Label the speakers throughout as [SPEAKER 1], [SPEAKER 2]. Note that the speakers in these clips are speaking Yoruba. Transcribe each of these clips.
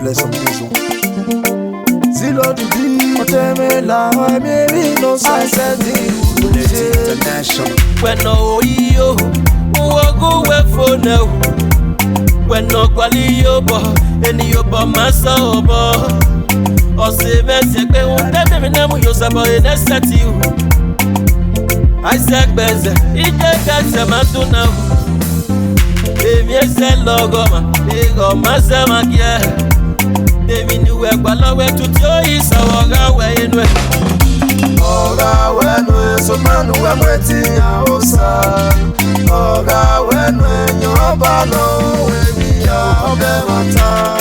[SPEAKER 1] bless some maison. Zilo Didi, Otemela, maybe no sense. International.
[SPEAKER 2] When no yo, go where for now. When no quality yo, any yo ba masa obo. O se mese pe un tebe mi namu yo sabo enesati you. I said beze, ije kase matuna. Emi ese logo ma, ego masa magia. Emi ni we kwalawe tuti o isawoga we inwe.
[SPEAKER 1] Oga wenwe somanu we mweti ya osa. Oga wenwe nyoba no we biya obe mata.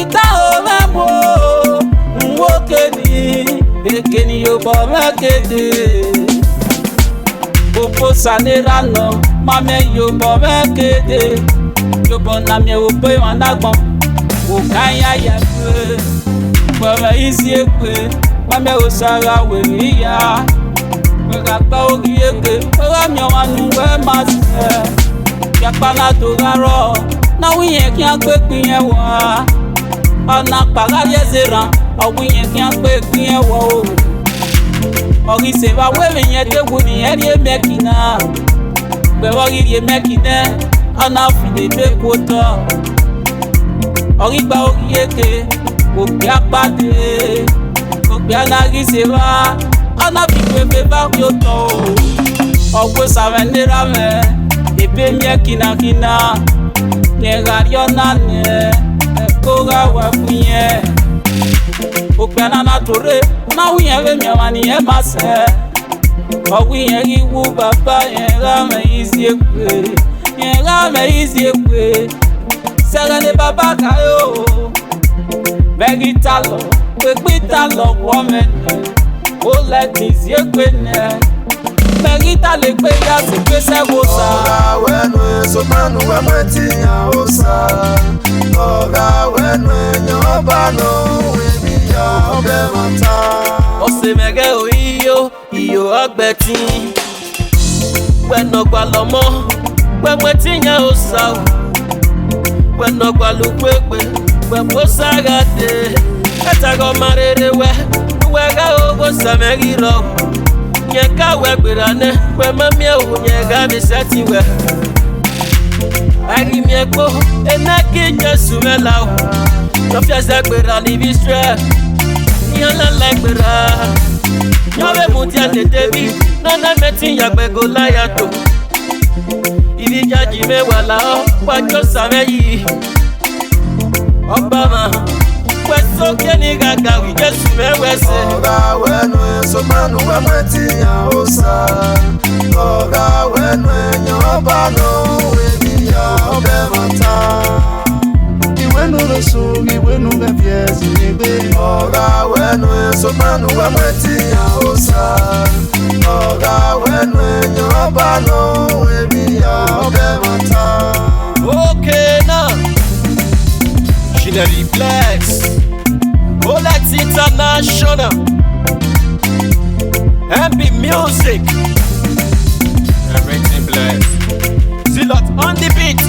[SPEAKER 2] Ita omemo nwokeni ekeni yobo mekede. Popo sanera no mame yobo mekede. Yobo na mi ope wanagbon. Okanya yafe. Baba isi ekwe. Mame osara we ya. Megapa ogi eke. Oga mi wanu we mase. Yakpana to garo. Na wiye ki an pe pin yen wa. Ona pagari ezera. Owiye ki an pe pin yen wa o. Ori se va we yen te wu ni eri mekina. Be ori ri mekine. Ona fi de be kota. Ori gba ogi eke. Ogi apade. Ogi anagi se va. Ona fi pe ba yo to. Ogwe savenera me. Ebe mekina kina. Negario nane, koga wafunye. Okpena na tore, na uye we miawani e mase. Owiye giwu baba yenga me izi ekwe. Yenga me izi ekwe. Serene baba kayo. Megitalo, kwekitalo womene. Ole tizi ekwe ne. Megita le pe ya se pe se wosa.
[SPEAKER 1] Oga wenwe somanu we mweti ya osa. Oga wenwe nyoba no we biya obe mata.
[SPEAKER 2] Ose mege o iyo agbeti. Weno gba lomo, we mweti ya osa. Weno gba lukwepe, we posaga de. Etago marere we ga ogo samegi ro. Nyeka we gbirane, we mamie o nyega mi seti we. Agi mi ekpo, enaki Jesu mela o. No fiase gbirani bi stre. Nyala la gbira. Nyobe mutia de debi, nana meti yagbe Goliath. Ibi jaji me wala o, wajo sameyi. Obama Weso keni gaga wi Jesu me wese.
[SPEAKER 1] Oga wenwe somanu we mweti ya osa. Oga wenwe nyoba no we biya obe mata. Iwenu resu, iwenu befiezi nebe. Oga wenwe somanu we mweti ya osa. Oga wenwe nyoba no we biya obe mata.
[SPEAKER 2] Okay now, Shineri Flex, Olex International, MP Music, everything blessed. Zilot on the beat.